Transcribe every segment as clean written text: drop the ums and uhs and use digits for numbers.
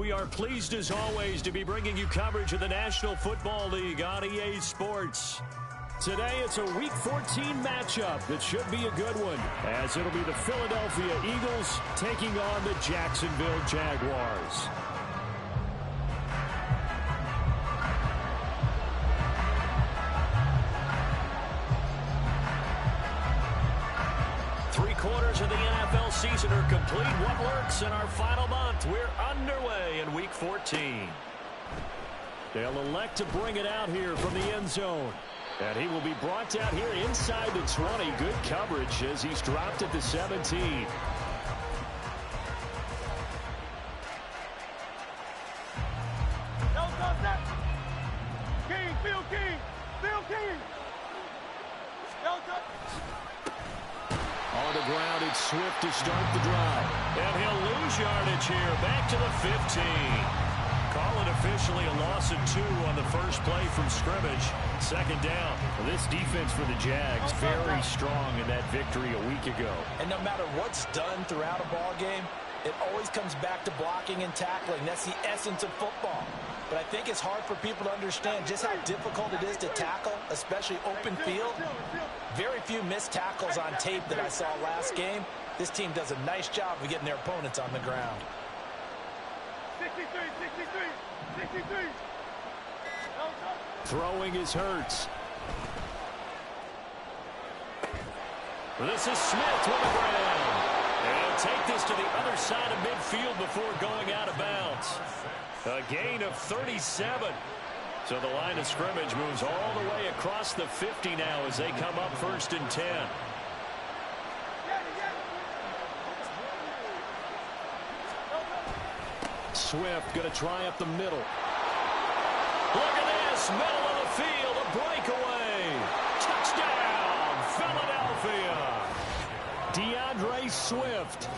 We are pleased as always to be bringing you coverage of the National Football League on EA Sports. Today it's a Week 14 matchup that should be a good one, as it'll be the Philadelphia Eagles taking on the Jacksonville Jaguars. Three-quarters of the NFL season are complete. What lurks in our final month? We're underway in Week 14. They'll elect to bring it out here from the end zone. And he will be brought out here inside the 20. Good coverage as he's dropped at the 17. On the ground, it's Swift to start the drive. And he'll lose yardage here. Back to the 15. Call it officially a loss of 2 on the first play from scrimmage. Second down. Well, this defense for the Jags, very strong in that victory a week ago. And no matter what's done throughout a ball game, it always comes back to blocking and tackling. That's the essence of football. But I think it's hard for people to understand just how difficult it is to tackle, especially open field. Very few missed tackles on tape that I saw last game. This team does a nice job of getting their opponents on the ground. 63. Throwing is Hurts. This is Smith with the ground. And take this to the other side of midfield before going out of bounds. A gain of 37. So the line of scrimmage moves all the way across the 50 now as they come up 1st and 10. Swift going to try up the middle. Look at this, middle of the field, a breakaway. Touchdown, Philadelphia. DeAndre Swift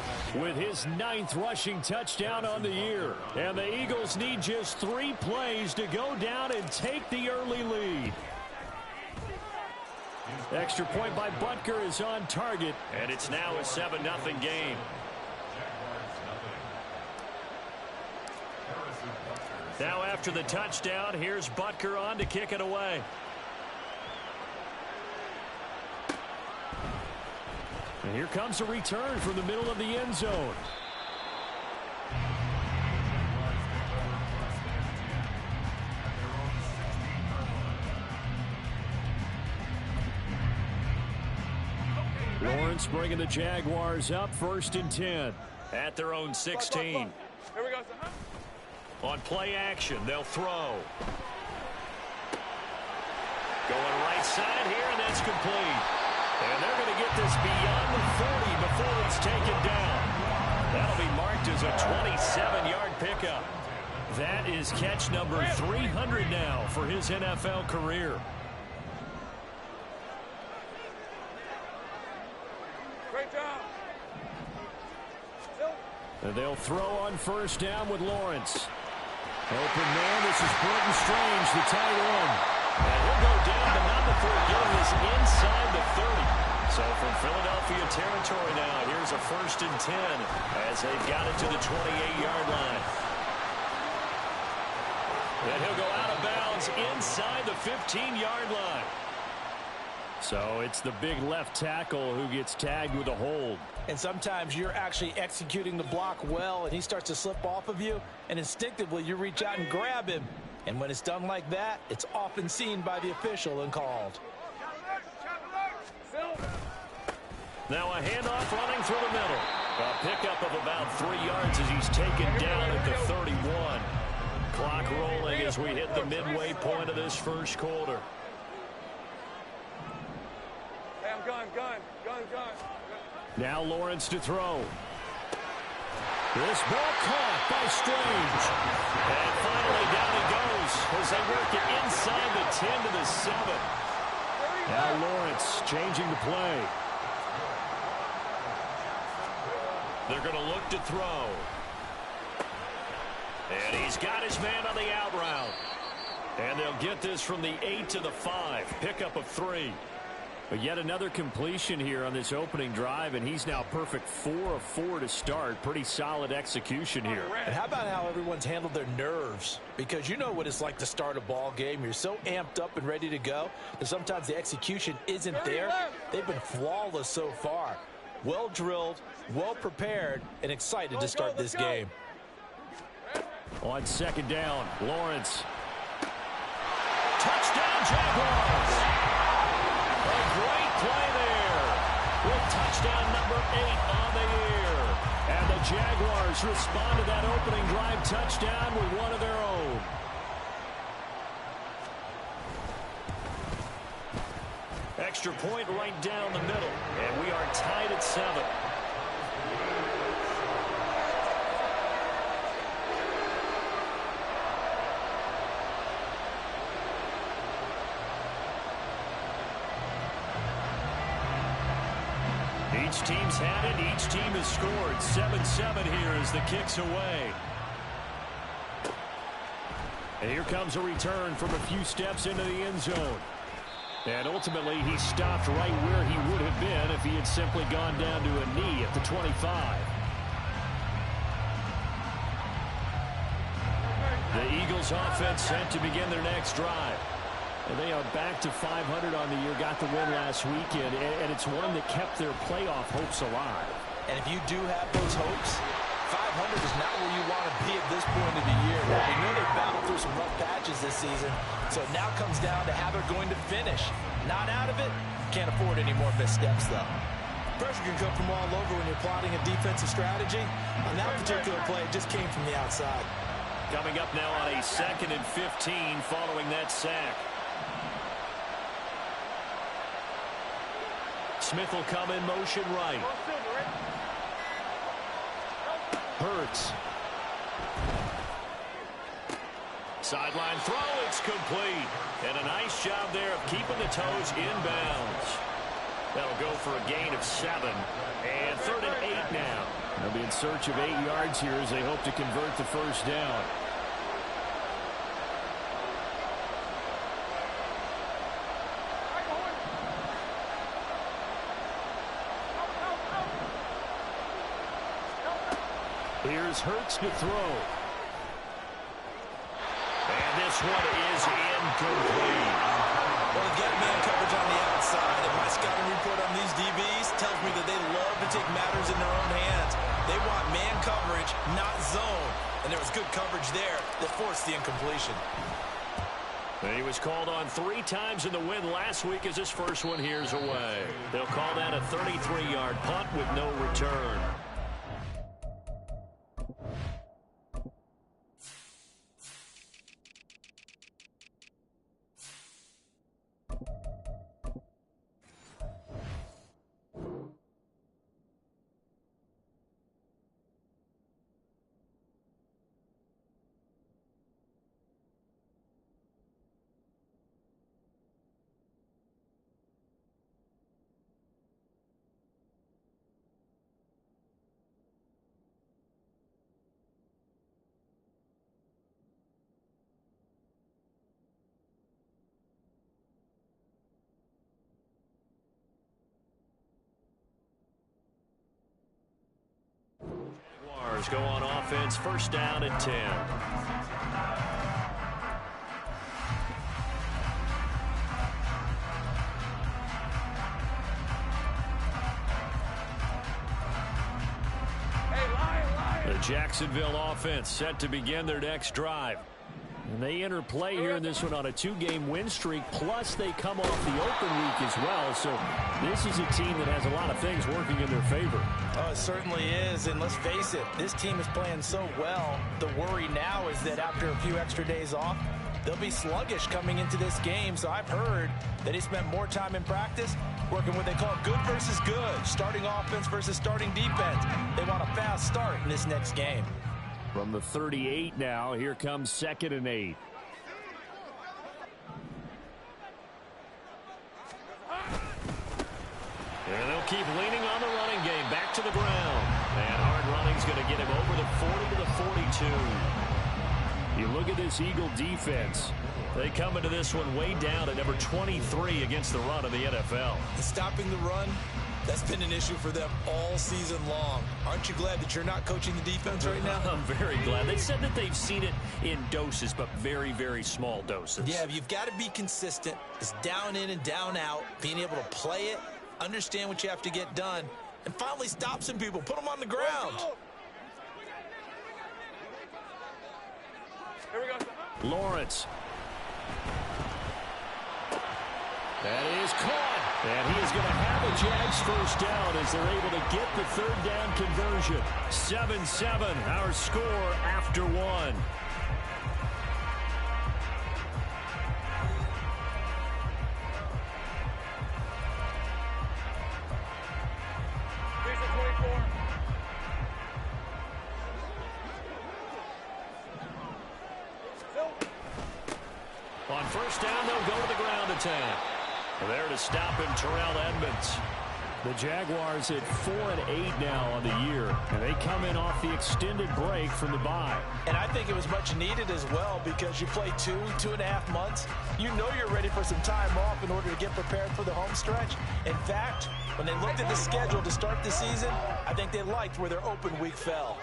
with his 9th rushing touchdown on the year. And the Eagles need just 3 plays to go down and take the early lead. Extra point by Butker is on target, and it's now a 7-0 game. Now after the touchdown, here's Butker on to kick it away. And here comes a return from the middle of the end zone. Lawrence bringing the Jaguars up 1st and 10 at their own 16. Here we go, sir. On play action, they'll throw. Going right side here, and that's complete. And they're going to get this beyond the 40 before it's taken down. That'll be marked as a 27-yard pickup. That is catch number 300 now for his NFL career. Great job. And they'll throw on 1st down with Lawrence. Open man, this is Burton Strange, the tight end. And he'll go down, but not before getting this inside the 30. So from Philadelphia territory now, here's a 1st and 10 as they've got it to the 28-yard line. And he'll go out of bounds inside the 15-yard line. So it's the big left tackle who gets tagged with a hold. And sometimes you're actually executing the block well, and he starts to slip off of you, and instinctively you reach out and grab him. And when it's done like that, it's often seen by the official and called. Now a handoff running through the middle. A pickup of about 3 yards as he's taken down at the 31. Clock rolling as we hit the midway point of this first quarter. Hey, I'm gun. Now Lawrence to throw. This ball caught by Strange. And finally down he goes as they work it inside the 10 to the 7. Now Lawrence changing the play. They're going to look to throw. And he's got his man on the out route. And they'll get this from the 8 to the 5. Pickup of 3. But yet another completion here on this opening drive, and he's now perfect 4 of 4 to start. Pretty solid execution here. And how about how everyone's handled their nerves? Because you know what it's like to start a ball game. You're so amped up and ready to go that sometimes the execution isn't there. They've been flawless so far. Well drilled, well prepared, and excited to start this game. On second down, Lawrence. Touchdown, Jaguars! A great play there with touchdown number 8 on the year. And the Jaguars respond to that opening drive touchdown with one of their own. Extra point right down the middle, and we are tied at 7. Each team's had it. Each team has scored. 7-7 here as the kick's away. And here comes a return from a few steps into the end zone. And ultimately, he stopped right where he would have been if he had simply gone down to a knee at the 25. The Eagles offense set to begin their next drive. And they are back to 500 on the year, got the win last weekend, and it's one that kept their playoff hopes alive. And if you do have those hopes, 500 is not where you want to be at this point of the year. We know they battled through some rough patches this season, so it now comes down to how they're going to finish. Not out of it, can't afford any more missteps, though. Pressure can come from all over when you're plotting a defensive strategy. On that particular play, it just came from the outside. Coming up now on a 2nd and 15 following that sack. Smith will come in motion right. Hurts. Sideline throw, it's complete. And a nice job there of keeping the toes inbounds. That'll go for a gain of 7. And 3rd and 8 now. They'll be in search of 8 yards here as they hope to convert the first down. Here's Hurts to throw. And this one is incomplete. Well, again, man coverage on the outside, and my scouting report on these DBs tells me that they love to take matters in their own hands. They want man coverage, not zone. And there was good coverage there that forced the incompletion. And he was called on 3 times in the win last week as his first one here's away. They'll call that a 33-yard punt with no return. Jaguars go on offense, first down and 10. The Jacksonville offense set to begin their next drive. And they enter play here in this one on a 2-game win streak, plus they come off the open week as well. So this is a team that has a lot of things working in their favor. Oh, it certainly is, and let's face it, this team is playing so well. The worry now is that after a few extra days off, they'll be sluggish coming into this game. So I've heard that they spent more time in practice working what they call good versus good, starting offense versus starting defense. They want a fast start in this next game. From the 38 now, here comes 2nd and 8. And they'll keep leaning on the running game. Back to the ground. And hard running's going to get him over the 40 to the 42. You look at this Eagle defense. They come into this one way down at number 23 against the run of the NFL. Stopping the run, that's been an issue for them all season long. Aren't you glad that you're not coaching the defense right now? I'm very glad. They said that they've seen it in doses, but very, very small doses. Yeah, you've got to be consistent. It's down in and down out, being able to play it, understand what you have to get done, and finally stop some people, put them on the ground. Here we go. Lawrence. That is caught. And he is going to have a Jags first down as they're able to get the third down conversion. 7-7, our score after one. On first down, they'll go to the ground attack. There to stop him, Terrell Edmonds. The Jaguars at 4-8 now on the year, and they come in off the extended break from the bye. And I think it was much needed as well because you play 2.5 months. You know you're ready for some time off in order to get prepared for the home stretch. In fact, when they looked at the schedule to start the season, I think they liked where their open week fell.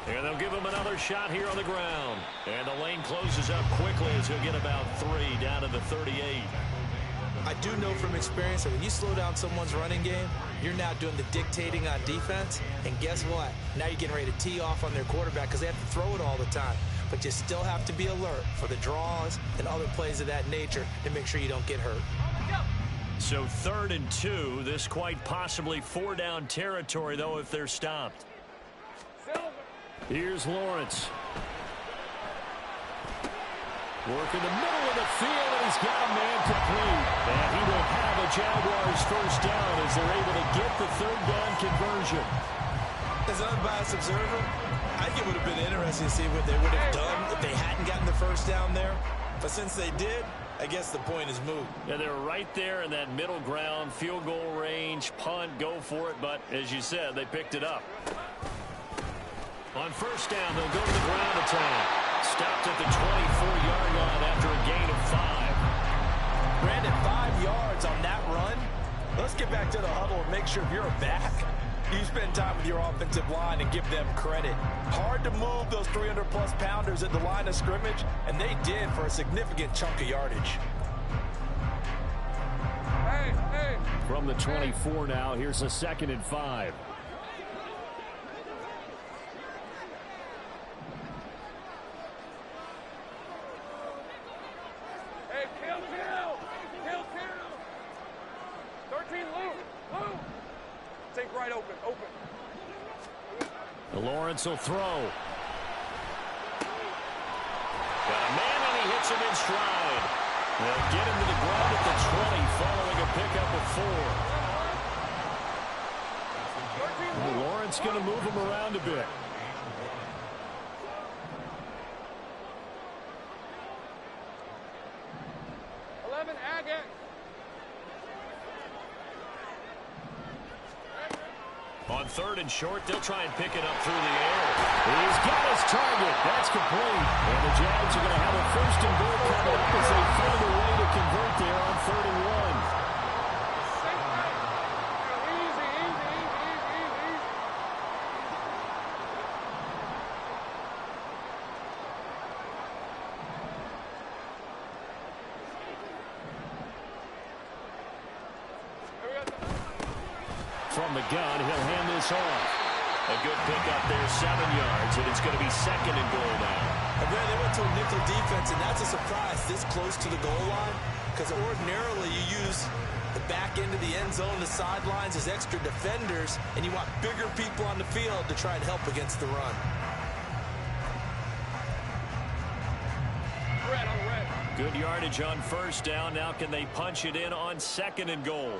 And they'll give him another shot here on the ground. And the lane closes up quickly as he'll get about 3 down to the 38. I do know from experience that when you slow down someone's running game, you're now doing the dictating on defense. And guess what? Now you're getting ready to tee off on their quarterback because they have to throw it all the time. But you still have to be alert for the draws and other plays of that nature to make sure you don't get hurt. So 3rd and 2. This quite possibly 4-down territory, though, if they're stopped. Here's Lawrence. Work in the middle of the field, and he's got a man complete. And he will have a Jaguars first down as they're able to get the 3rd down conversion. As an unbiased observer, I think it would have been interesting to see what they would have done if they hadn't gotten the first down there. But since they did, I guess the point is moot. Yeah, they're right there in that middle ground, field goal range, punt, go for it. But as you said, they picked it up. On first down, they'll go to the ground attack. Stopped at the 24-yard line after a gain of 5. Brandon, 5 yards on that run. Let's get back to the huddle and make sure if you're a back, you spend time with your offensive line and give them credit. Hard to move those 300-plus pounders at the line of scrimmage, and they did for a significant chunk of yardage. Hey. From the 24 now, here's a 2nd and 5. Lawrence will throw. Got a man, and he hits him in stride. They'll get him to the ground at the 20 following a pickup of 4. Lawrence going to move him around a bit. On 3rd and short, they'll try and pick it up through the air. He's got his target. That's complete. And the Jags are going to have a 1st and goal coming up as they find a way to convert there on 3rd and 1. From the gun, he'll hand this off. A good pickup there, 7 yards, and it's going to be 2nd and goal now. And they went to a nickel defense, and that's a surprise this close to the goal line, because ordinarily you use the back end of the end zone, the sidelines as extra defenders, and you want bigger people on the field to try and help against the run. Good yardage on first down. Now can they punch it in on 2nd and goal?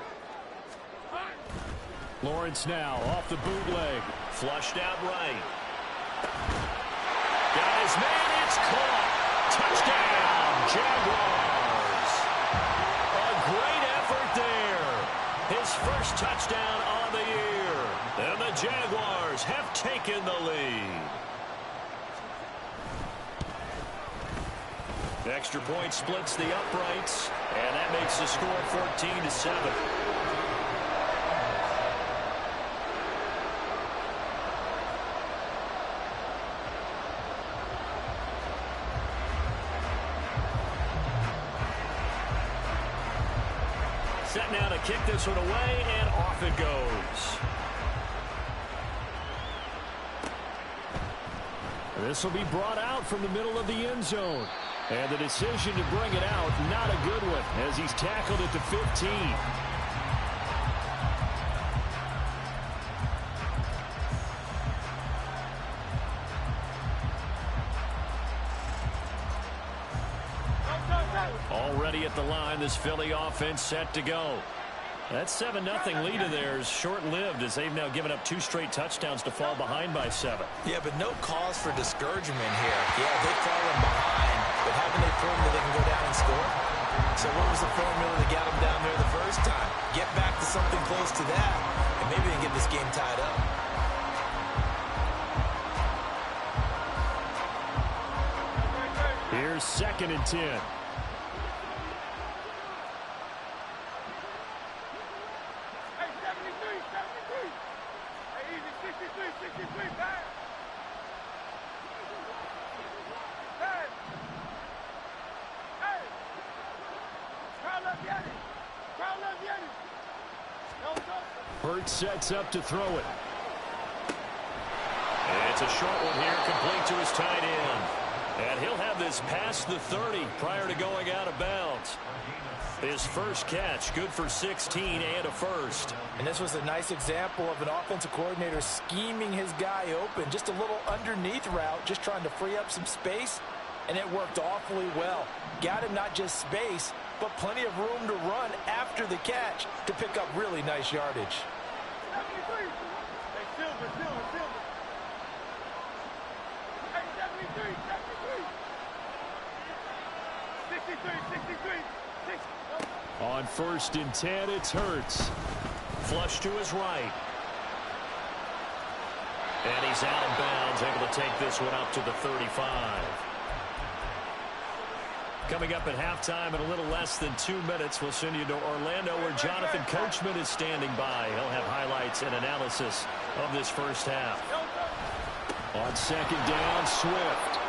Lawrence now off the bootleg. Flushed out right. Got his man. It's caught. Touchdown, Jaguars. A great effort there. His first touchdown on the year. Jaguars have taken the lead. Extra point splits the uprights, and that makes the score 14-7. Set now to kick this one away, and off it goes. This will be brought out from the middle of the end zone. And the decision to bring it out, not a good one, as he's tackled at the 15. Already at the line, this Philly offense set to go. That 7-0 lead of theirs short-lived as they've now given up 2 straight touchdowns to fall behind by 7. Yeah, but no cause for discouragement here. Yeah, they've fallen behind, but haven't they proven that they can go down and score? So what was the formula that got them down there the first time? Get back to something close to that, and maybe they can get this game tied up. Here's 2nd and 10. Hurts sets up to throw it. And it's a short one here, complete to his tight end. And he'll have this past the 30 prior to going out of bounds. His first catch, good for 16 and a first. And this was a nice example of an offensive coordinator scheming his guy open. Just a little underneath route, just trying to free up some space. And it worked awfully well. Got him not just space, but plenty of room to run after the catch to pick up really nice yardage. On 1st and 10, it's Hurts. Flush to his right. And he's out of bounds, able to take this one up to the 35. Coming up at halftime in a little less than 2 minutes, we'll send you to Orlando where Jonathan Coachman is standing by. He'll have highlights and analysis of this first half. On 2nd down, Swift.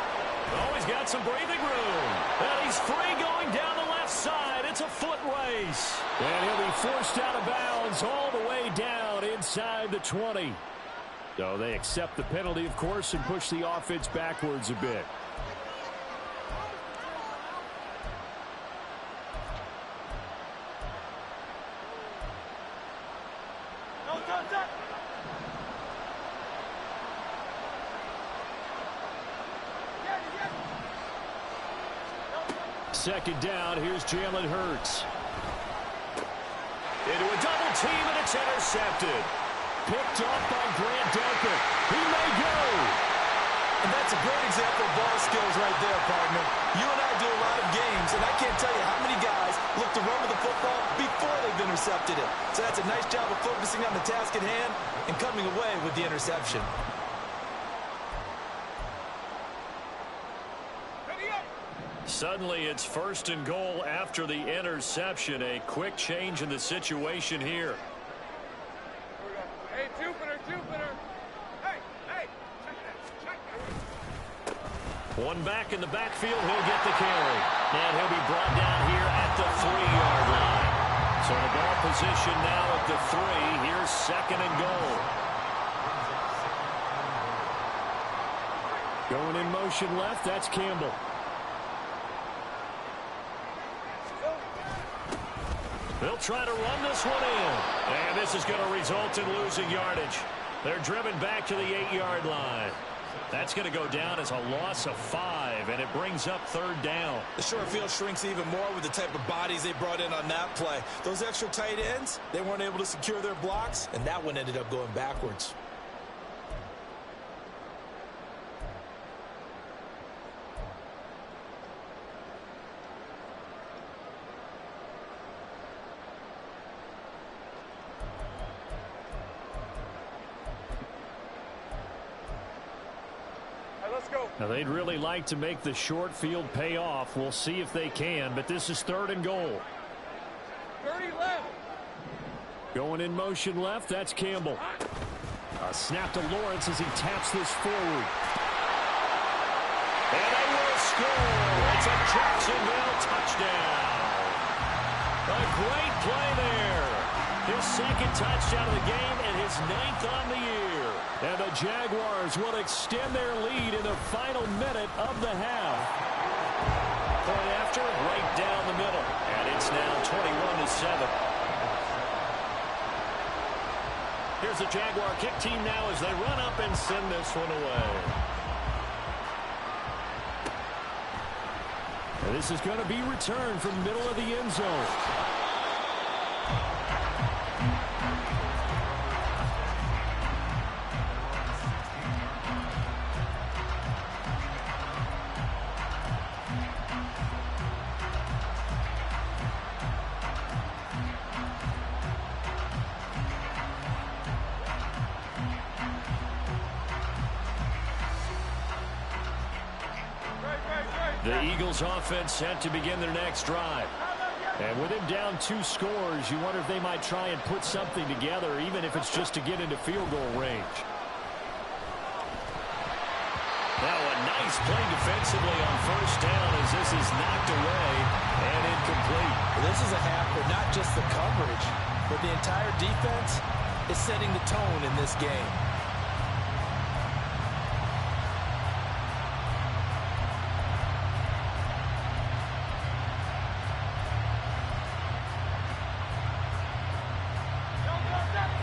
Oh, he's got some breathing room. And he's free going down the left side. It's a foot race. And he'll be forced out of bounds all the way down inside the 20. So they accept the penalty, of course, and push the offense backwards a bit. Second down, here's Jalen Hurts. Into a double team, and it's intercepted. Picked off by Grant Delpit. He may go. And that's a great example of ball skills right there, partner. You and I do a lot of games, and I can't tell you how many guys look to run with the football before they've intercepted it. So that's a nice job of focusing on the task at hand and coming away with the interception. Suddenly, it's 1st and goal after the interception. A quick change in the situation here. Hey, Jupiter. Hey. One back in the backfield. He'll get the carry. And he'll be brought down here at the 3-yard line. So the ball position now at the 3. Here's 2nd and goal. Going in motion left, that's Campbell. They'll try to run this one in. And this is going to result in losing yardage. They're driven back to the 8-yard line. That's going to go down as a loss of 5, and it brings up 3rd down. The short field shrinks even more with the type of bodies they brought in on that play. Those extra tight ends, they weren't able to secure their blocks, And that one ended up going backwards. let's go. Now, they'd really like to make the short field pay off. We'll see if they can, but this is 3rd and goal. 30 left. Going in motion left, that's Campbell. A snap to Lawrence as he taps this forward. And they will score. It's a Jacksonville touchdown. A great play there. His 2nd touchdown of the game and his 9th on the year. And the Jaguars will extend their lead in the final minute of the half. Point after, right down the middle. And it's now 21-7. Here's the Jaguar kick team now as they run up and send this one away. And this is going to be returned from middle of the end zone. The Eagles offense set to begin their next drive. And with him down 2 scores, you wonder if they might try and put something together, even if it's just to get into field goal range. Now a nice play defensively on 1st down as this is knocked away and incomplete. Well, this is a half where not just the coverage, but the entire defense is setting the tone in this game.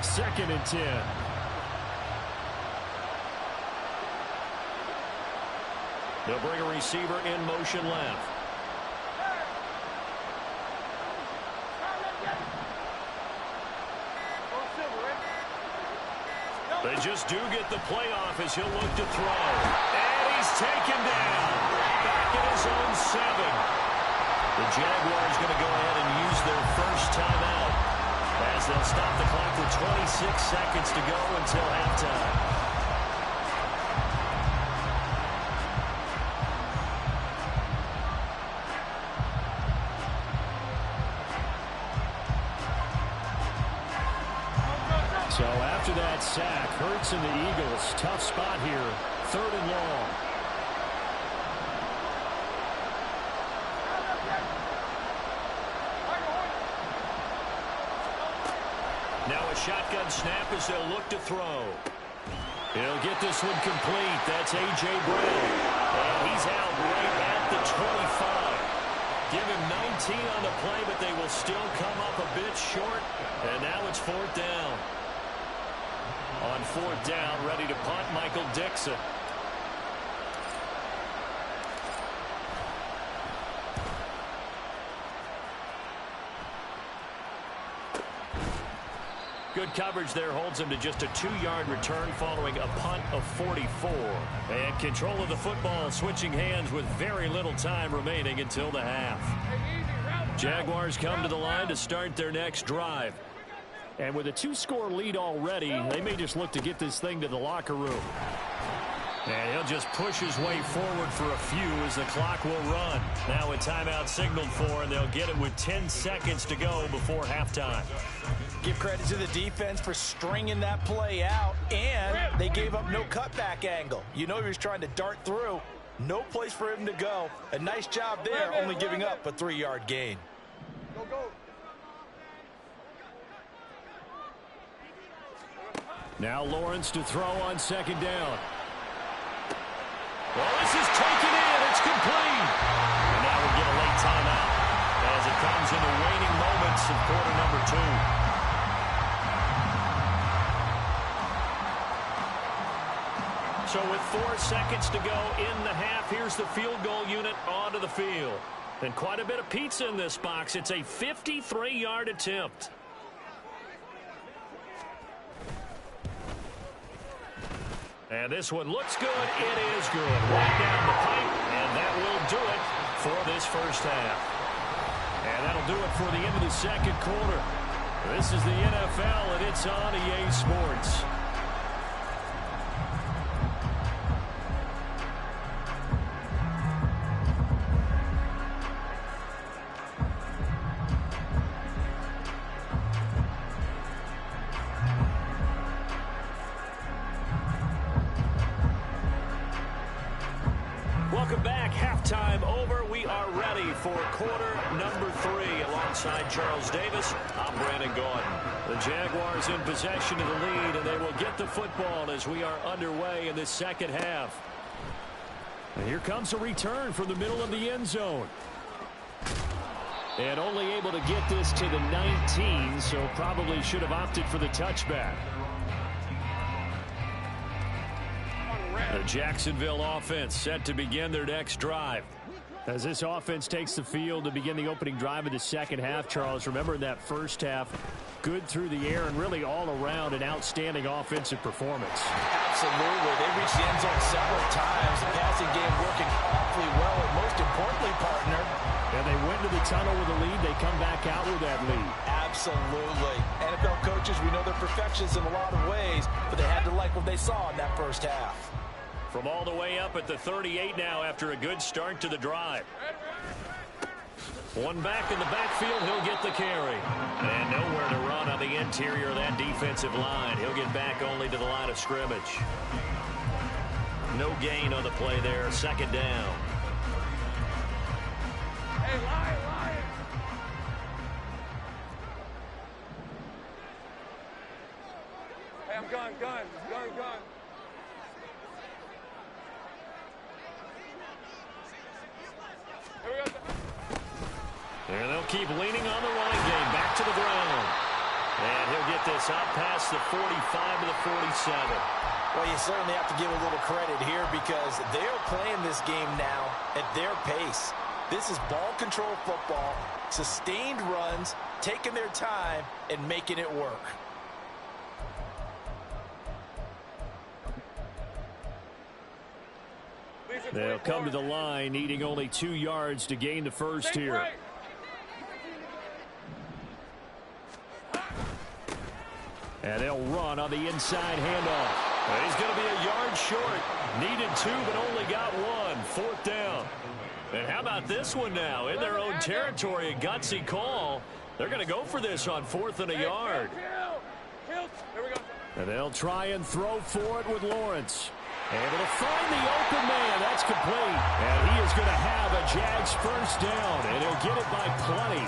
Second and 10. They'll bring a receiver in motion left. They just do get the playoff as he'll look to throw. And he's taken down. Back at his own 7. The Jaguars going to go ahead and use their first timeout, as they'll stop the clock with 26 seconds to go until halftime. So after that sack, Hurts and the Eagles, tough spot here, 3rd and long. Now a shotgun snap as they'll look to throw. He'll get this one complete. That's A.J. Brown. And he's out right at the 25. Give him 19 on the play, but they will still come up a bit short. And now it's 4th down. On 4th down, ready to punt, Michael Dixon. Good coverage there holds him to just a 2-yard return following a punt of 44. And control of the football switching hands with very little time remaining until the half. Jaguars come to the line to start their next drive. And with a 2-score lead already, they may just look to get this thing to the locker room. And he'll just push his way forward for a few as the clock will run. Now a timeout signaled for, and they'll get it with 10 seconds to go before halftime. Give credit to the defense for stringing that play out, and they gave up no cutback angle. You know he was trying to dart through. No place for him to go. A nice job there, only giving up a 3-yard gain. Go, go. Now Lawrence to throw on 2nd down. Well, this is taken in. It's complete. And now we get a late timeout as it comes in the waning moments of quarter number 2. So with 4 seconds to go in the half, here's the field goal unit onto the field. And quite a bit of pizza in this box. It's a 53-yard attempt. And this one looks good. It is good. Right down the pipe, and that will do it for this first half. And that'll do it for the end of the second quarter. This is the NFL, and it's on EA Sports. halftime over. We are ready for quarter number 3. Alongside Charles Davis, I'm Brandon Gordon. The Jaguars in possession of the lead, and they will get the football as we are underway in this second half. And here comes a return from the middle of the end zone. And only able to get this to the 19, so probably should have opted for the touchback. The Jacksonville offense set to begin their next drive. As this offense takes the field to begin the opening drive of the second half, Charles, remember in that first half, good through the air and really all around an outstanding offensive performance. Absolutely. They reached the end zone several times. The passing game working awfully well, and most importantly, partner, and they went to the tunnel with a lead. They come back out with that lead. Absolutely. NFL coaches, we know they're perfectionists in a lot of ways, but they had to like what they saw in that first half. From all the way up at the 38 now after a good start to the drive. One back in the backfield, he'll get the carry. And nowhere to run on the interior of that defensive line. He'll get back only to the line of scrimmage. No gain on the play there. Second down. Hey, Lion! Hey, I'm gun. And they'll keep leaning on the running game. Back to the ground. And he'll get this out past the 45 to the 47. Well, you certainly have to give a little credit here because they're playing this game now at their pace. This is ball control football, sustained runs, taking their time, and making it work. They'll come to the line, needing only 2 yards to gain the first here. And they'll run on the inside handoff. He's going to be a yard short. Needed 2, but only got 1. Fourth down. And how about this one now? In their own territory, a gutsy call. They're going to go for this on 4th and a yard. And they'll try and throw for it with Lawrence. Able to find the open man. That's complete. And he is going to have a Jags first down. And he'll get it by plenty.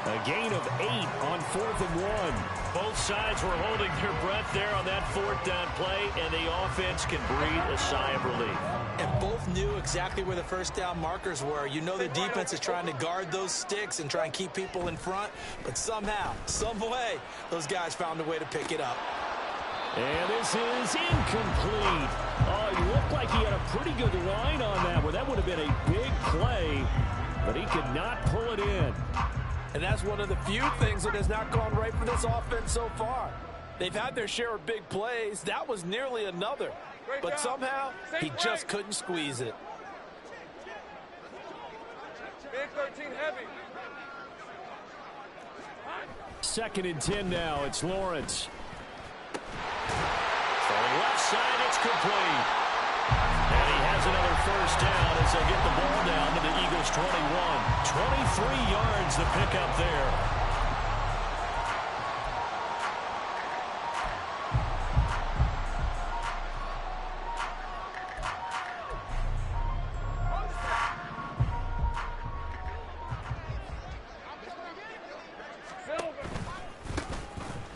A gain of 8 on 4th and 1. Both sides were holding their breath there on that 4th down play, and the offense can breathe a sigh of relief. And both knew exactly where the first down markers were. You know the defense is trying to guard those sticks and try and keep people in front, but somehow, some way, those guys found a way to pick it up. And this is incomplete. Oh, he looked like he had a pretty good line on that one. That would have been a big play, but he could not pull it in. And that's one of the few things that has not gone right for this offense so far. They've had their share of big plays. That was nearly another. But somehow, he just couldn't squeeze it. Big 13 heavy. 2nd and 10 now. It's Lawrence. From the left side, it's complete. And he has another first down as they get the ball down to the Eagles' 21. 23 yards to pick up there.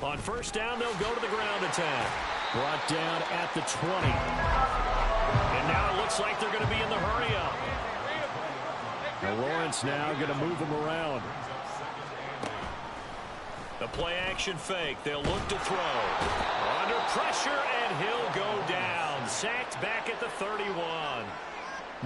On first down, they'll go to the ground attack. Brought down at the 20. And now it looks like they're going to be in the hurry-up. Lawrence now going to move him around. The play-action fake. They'll look to throw. Under pressure, and he'll go down. Sacked back at the 31.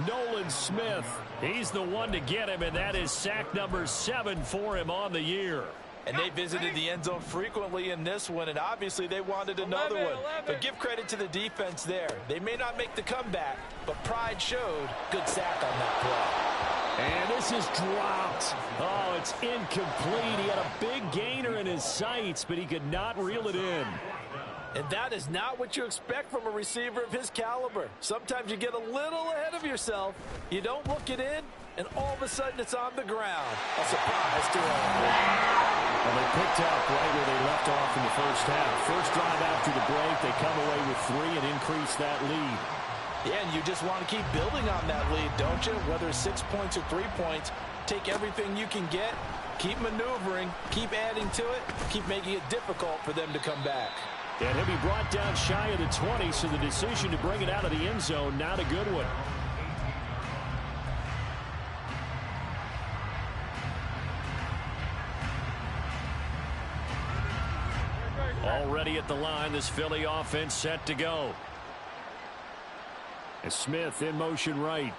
Nolan Smith. He's the one to get him, and that is sack number 7 for him on the year. And they visited the end zone frequently in this one, and obviously they wanted another one. But give credit to the defense there. They may not make the comeback, but pride showed. Good sack on that play. And this is dropped. Oh, it's incomplete. He had a big gainer in his sights, but he could not reel it in. And that is not what you expect from a receiver of his caliber. Sometimes you get a little ahead of yourself. You don't look it in, and all of a sudden it's on the ground. A surprise to all. Well, they picked up right where they left off in the first half. First drive after the break, they come away with 3 and increase that lead. Yeah, and you just want to keep building on that lead, don't you? Whether it's 6 points or 3 points, take everything you can get, keep maneuvering, keep adding to it, keep making it difficult for them to come back. And he'll be brought down shy of the 20, so the decision to bring it out of the end zone, not a good one. Already at the line, this Philly offense set to go. And Smith in motion right.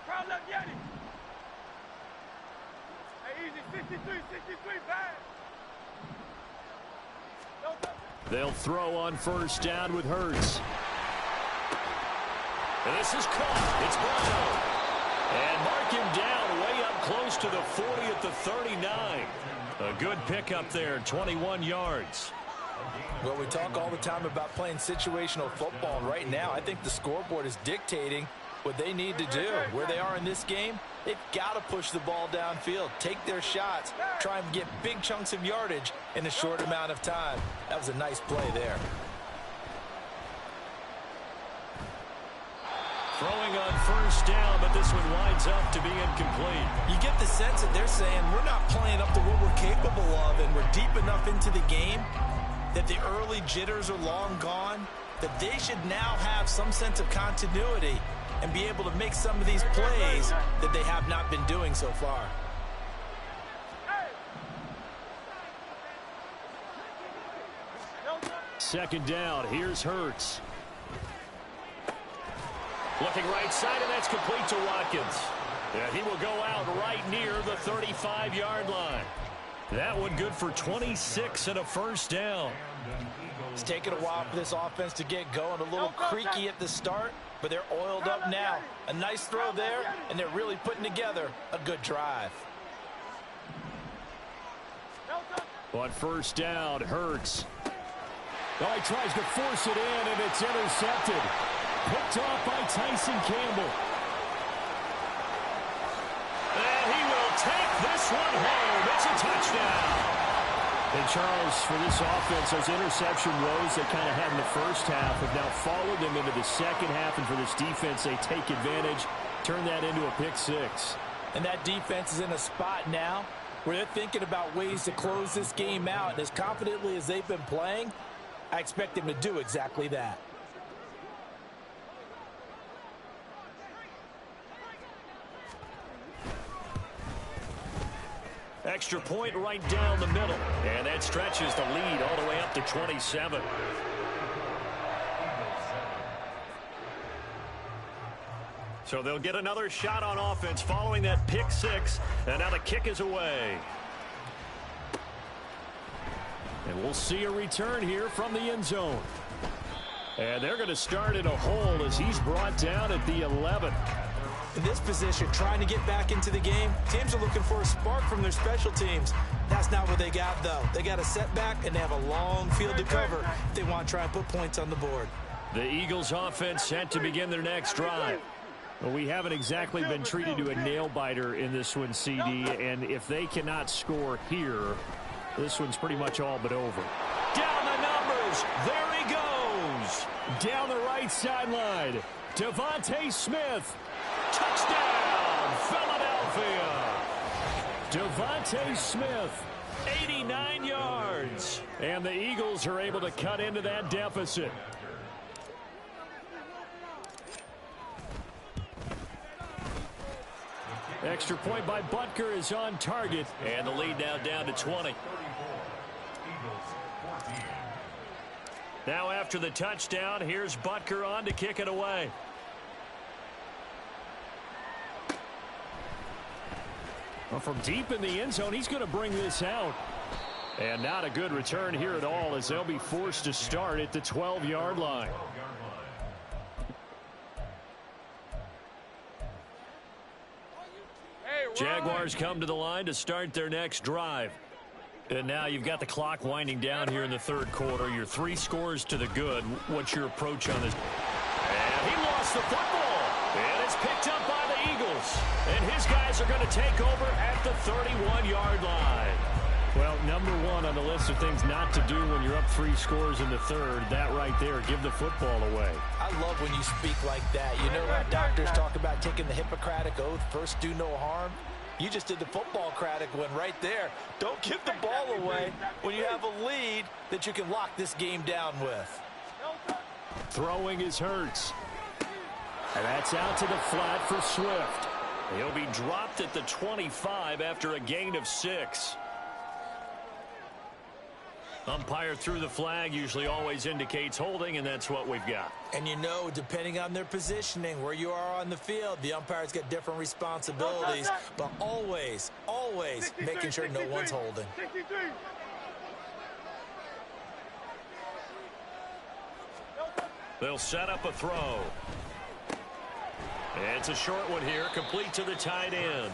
Crowd left Yeti. Hey, easy. 63, bad. They'll throw on first down with Hurts. And this is caught. It's Brown. And mark him down way up close to the 40 at the 39. A good pickup there, 21 yards. Well, we talk all the time about playing situational football, and right now I think the scoreboard is dictating what they need to do. Where they are in this game, they've got to push the ball downfield, take their shots, try and get big chunks of yardage in a short amount of time. That was a nice play there. Throwing on first down, but this one winds up to be incomplete. You get the sense that they're saying we're not playing up to what we're capable of, and we're deep enough into the game that the early jitters are long gone, that they should now have some sense of continuity and be able to make some of these plays that they have not been doing so far. Second down, here's Hurts. Looking right side, and that's complete to Watkins. And he will go out right near the 35-yard line. That one good for 26 and a first down. It's taken a while for this offense to get going. A little creaky at the start, but they're oiled up now. A nice throw there, and they're really putting together a good drive. On first down, Hurts. Oh, he tries to force it in, and it's intercepted. Picked off by Tyson Campbell. And he will take this one home. It's a touchdown. And Charles, for this offense, those interception woes they kind of had in the first half have now followed them into the second half. And for this defense, they take advantage, turn that into a pick six. And that defense is in a spot now where they're thinking about ways to close this game out. And as confidently as they've been playing, I expect them to do exactly that. Extra point right down the middle. And that stretches the lead all the way up to 27. So they'll get another shot on offense following that pick six. And now the kick is away. And we'll see a return here from the end zone. And they're going to start in a hole as he's brought down at the 11. In this position, trying to get back into the game, teams are looking for a spark from their special teams. That's not what they got, though. They got a setback, and they have a long field to cover if they want to try and put points on the board. The Eagles offense set to begin their next drive. Well, we haven't exactly been treated to a nail-biter in this one, CD, and if they cannot score here, this one's pretty much all but over. Down the numbers. There he goes. Down the right sideline. Devontae Smith. Touchdown, Philadelphia. Devontae Smith, 89 yards. And the Eagles are able to cut into that deficit. Extra point by Butker is on target. And the lead now down to 20. Now after the touchdown, here's Butker on to kick it away. Well, from deep in the end zone, he's going to bring this out. And not a good return here at all as they'll be forced to start at the 12-yard line. Jaguars come to the line to start their next drive. And now you've got the clock winding down here in the third quarter. You're 3 scores to the good. What's your approach on this? And he lost the football. And it's picked up by the Eagles. And his guys are going to take over at the 31-yard line. Well, number one on the list of things not to do when you're up 3 scores in the third, that right there, give the football away. I love when you speak like that. You know how doctors talk about taking the Hippocratic Oath, first do no harm? You just did the football-cratic one right there. Don't give the ball away when you have a lead that you can lock this game down with. Throwing is Hurts. And that's out to the flat for Swift. He'll be dropped at the 25 after a gain of 6. Umpire threw the flag, usually always indicates holding, and that's what we've got. And you know, depending on their positioning, where you are on the field, the umpires get different responsibilities, but always, always making sure no one's holding. They'll set up a throw. It's a short one here, complete to the tight end.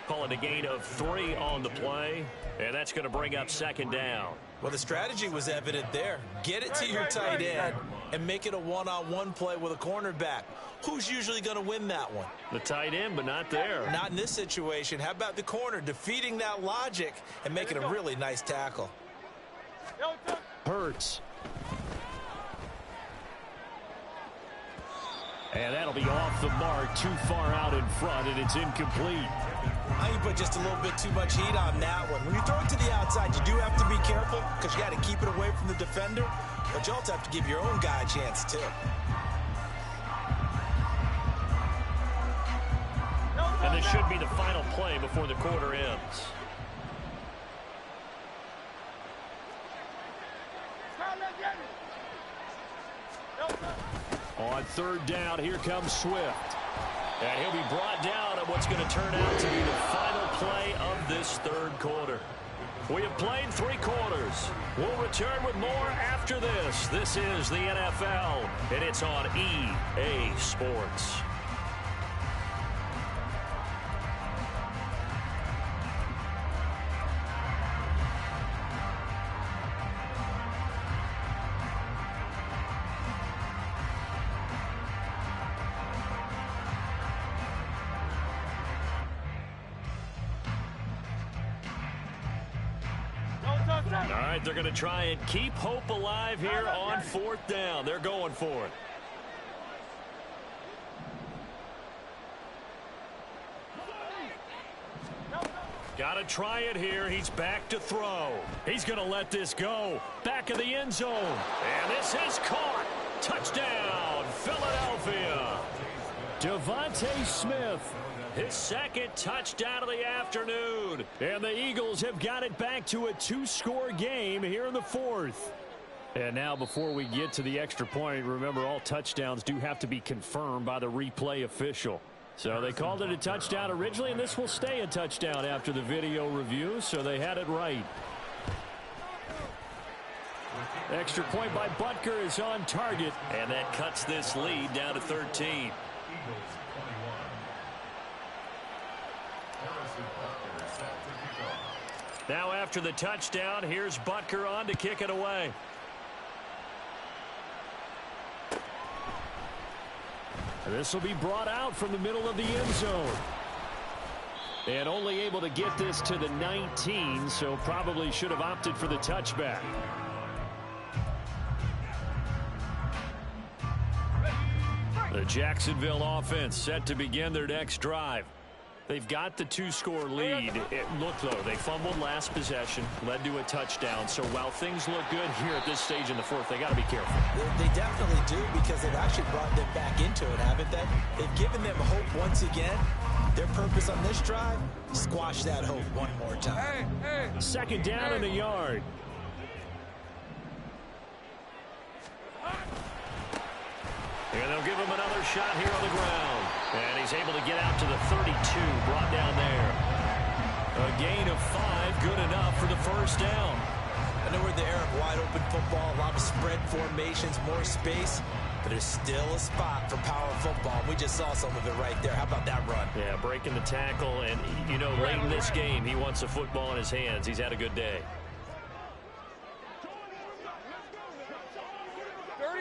Call it a gain of 3 on the play, and that's going to bring up second down. Well, the strategy was evident there. Get it to your tight end and make it a one-on-one play with a cornerback. Who's usually going to win that one? The tight end, but not there. Not in this situation. How about the corner defeating that logic and making a really nice tackle? Hurts. And that'll be off the mark, too far out in front, and it's incomplete. I think you put just a little bit too much heat on that one. When you throw it to the outside, you do have to be careful because you got to keep it away from the defender, but you also have to give your own guy a chance too. And this should be the final play before the quarter ends. On third down, here comes Swift. And he'll be brought down at what's going to turn out to be the final play of this third quarter. We have played 3 quarters. We'll return with more after this. This is the NFL, and it's on EA Sports. All right, they're going to try and keep hope alive here on 4th down. They're going for it. Got to try it here. He's back to throw. He's going to let this go. Back of the end zone. And this is caught. Touchdown, Philadelphia. Devontae Smith. His second touchdown of the afternoon. And the Eagles have got it back to a 2-score game here in the 4th. And now before we get to the extra point, remember all touchdowns do have to be confirmed by the replay official. So they called it a touchdown originally, and this will stay a touchdown after the video review, so they had it right. Extra point by Butker is on target, and that cuts this lead down to 13. Now after the touchdown, here's Butker on to kick it away. This will be brought out from the middle of the end zone. And only able to get this to the 19, so probably should have opted for the touchback. The Jacksonville offense set to begin their next drive. They've got the 2-score lead. Look, though, they fumbled last possession, led to a touchdown. So while things look good here at this stage in the 4th, they got to be careful. They definitely do, because they've actually brought them back into it, haven't they? They've given them hope once again. Their purpose on this drive, squash that hope one more time. Second down in the yard. And they'll give him another shot here on the ground. And he's able to get out to the 32, brought down there. A gain of 5, good enough for the first down. I know we're in the era of wide-open football, a lot of spread formations, more space, but there's still a spot for power football. We just saw some of it right there. How about that run? Yeah, breaking the tackle, and, you know, late in this game, he wants the football in his hands. He's had a good day.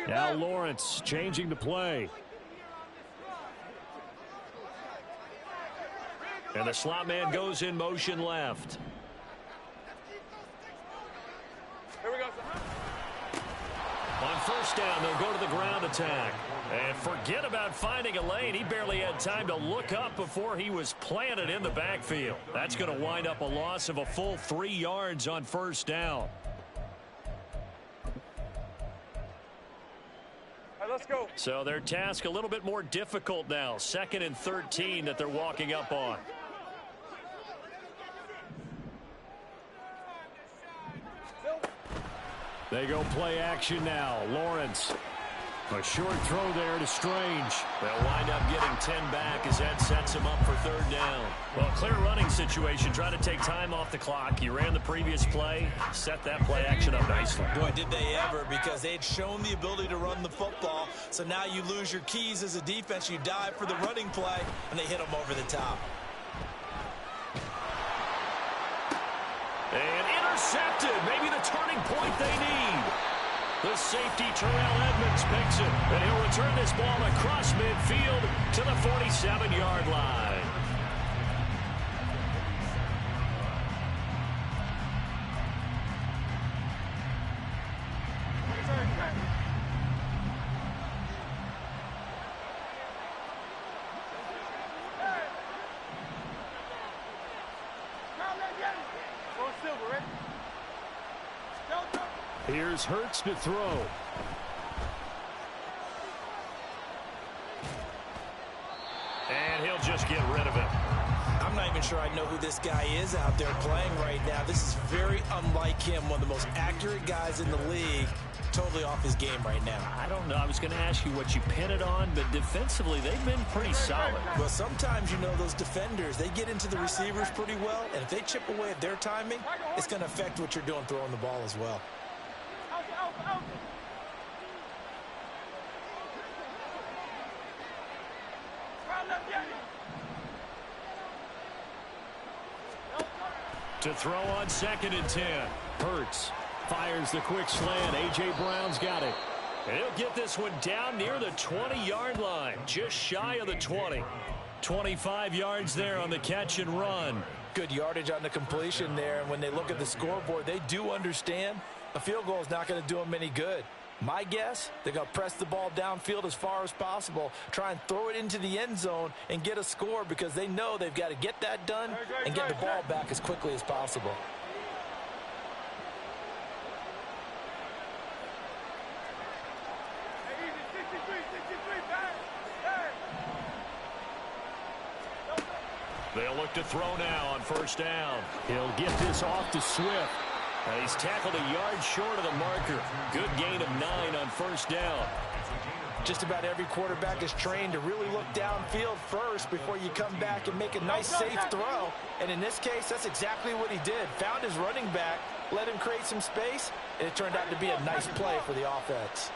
Now Lawrence changing the play. And the slot man goes in motion left. Here we go. On first down, they'll go to the ground attack. And forget about finding a lane. He barely had time to look up before he was planted in the backfield. That's going to wind up a loss of a full 3 yards on first down. All right, let's go. So their task a little bit more difficult now. 2nd and 13 that they're walking up on. They go play action now. Lawrence. A short throw there to Strange. They'll wind up getting 10 back as that sets him up for 3rd down. Well, clear running situation. Try to take time off the clock. You ran the previous play. Set that play action up nicely. Boy, did they ever, because they had shown the ability to run the football. So now you lose your keys as a defense. You dive for the running play, and they hit them over the top. And intercepted. Maybe the turning point they need. The safety, Terrell Edmonds, picks it. And he'll return this ball across midfield to the 47-yard line. Here's Hurts to throw. And he'll just get rid of it. I'm not even sure I know who this guy is out there playing right now. This is very unlike him, one of the most accurate guys in the league. Totally off his game right now. I don't know. I was going to ask you what you pin it on, but defensively, they've been pretty solid. Well, sometimes, you know, those defenders, they get into the receivers pretty well, and if they chip away at their timing, it's going to affect what you're doing throwing the ball as well. To throw on 2nd and 10. Hurts fires the quick slant. A.J. Brown's got it. And he'll get this one down near the 20-yard line, just shy of the 20. 25 yards there on the catch and run. Good yardage on the completion there, and when they look at the scoreboard, they do understand a field goal is not going to do them any good. My guess, they're going to press the ball downfield as far as possible, try and throw it into the end zone and get a score because they know they've got to get that done and get the ball back as quickly as possible. They'll look to throw now on first down. He'll get this off to Swift. And he's tackled a yard short of the marker. Good gain of 9 on first down. Just about every quarterback is trained to really look downfield first before you come back and make a nice, safe throw. And in this case, that's exactly what he did. Found his running back, let him create some space, and it turned out to be a nice play for the offense.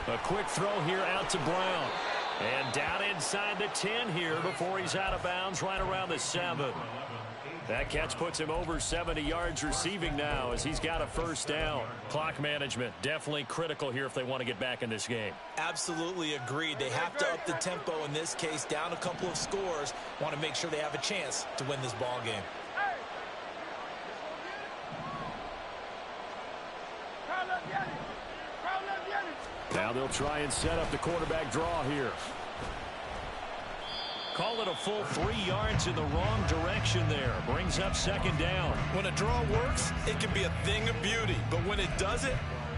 A quick throw here out to Brown. And down inside the 10 here before he's out of bounds right around the 7. That catch puts him over 70 yards receiving now as he's got a first down. Clock management definitely critical here if they want to get back in this game. Absolutely agreed. They have to up the tempo in this case, down a couple of scores. Want to make sure they have a chance to win this ball game. Now they'll try and set up the quarterback draw here. Call it a full 3 yards in the wrong direction there. Brings up second down. When a draw works, it can be a thing of beauty. But when it doesn't,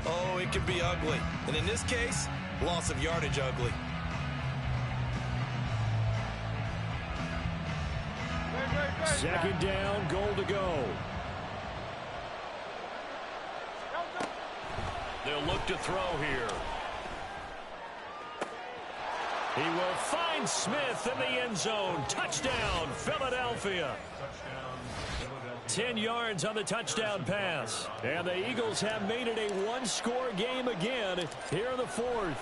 oh, it can be ugly. And in this case, loss of yardage ugly. Second down, goal to go. They'll look to throw here. He will find Smith in the end zone. Touchdown, Philadelphia. 10 yards on the touchdown pass. And the Eagles have made it a one-score game again here in the 4th.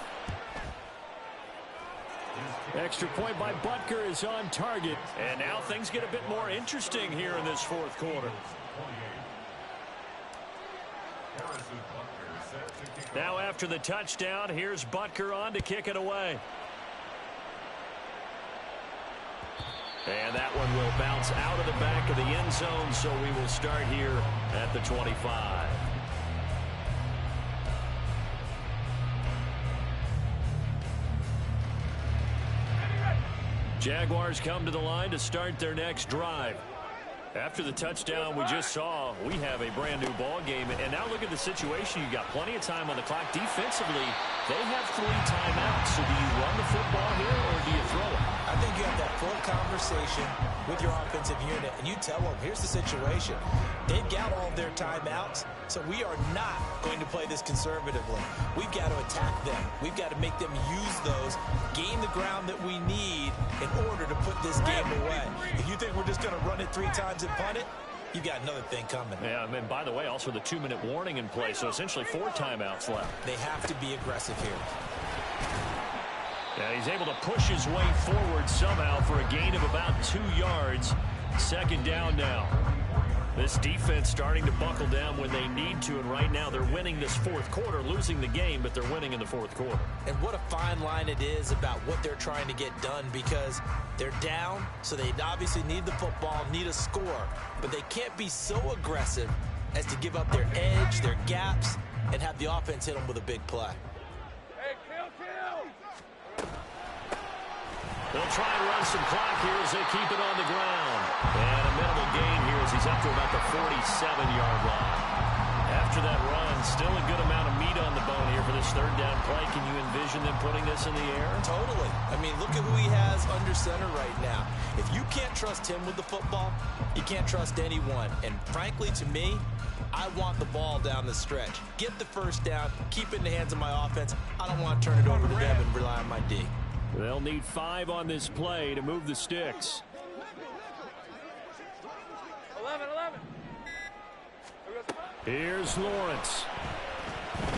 Extra point by Butker is on target. And now things get a bit more interesting here in this 4th quarter. Now after the touchdown, here's Butker on to kick it away. And that one will bounce out of the back of the end zone, so we will start here at the 25. Jaguars come to the line to start their next drive. After the touchdown we just saw, we have a brand new ball game. And now look at the situation. You got plenty of time on the clock. Defensively, they have 3 timeouts. So do you run the football here or do you throw it? I think you have that full conversation with your offensive unit, and you tell them, here's the situation. They've got all of their timeouts, so we are not going to play this conservatively. We've got to attack them. We've got to make them use those, gain the ground that we need in order to put this game away. If you think we're just going to run it 3 times and punt it, you got another thing coming. Yeah, and by the way, also the 2-minute warning in play, so essentially 4 timeouts left. They have to be aggressive here. Yeah, he's able to push his way forward somehow for a gain of about 2 yards. 2nd down now. This defense starting to buckle down when they need to, and right now they're winning this 4th quarter, losing the game, but they're winning in the 4th quarter. And what a fine line it is about what they're trying to get done, because they're down, so they obviously need the football, need a score, but they can't be so aggressive as to give up their edge, their gaps, and have the offense hit them with a big play. Hey, kill! They'll try and run some clock here as they keep it on the ground. And a minimal gain here as he's up to about the 47-yard line. After that run, still a good amount of meat on the bone here for this 3rd down play. Can you envision them putting this in the air? Totally. I mean, look at who he has under center right now. If you can't trust him with the football, you can't trust anyone. And frankly, to me, I want the ball down the stretch. Get the 1st down, keep it in the hands of my offense. I don't want to turn it over to them and rely on my D. They'll need 5 on this play to move the sticks. 11. Here's Lawrence.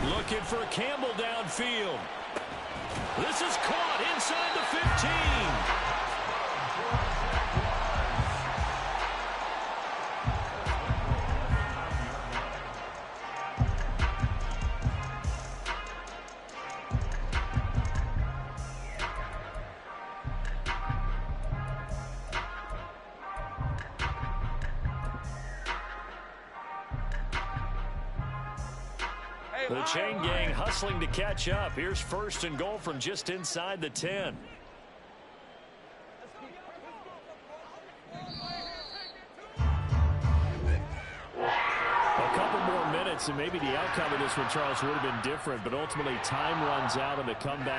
Looking for Campbell downfield. This is caught inside the 15. The chain gang hustling to catch up. Here's 1st and goal from just inside the 10. A couple more minutes and maybe the outcome of this one, Charles, would have been different, but ultimately time runs out on the comeback.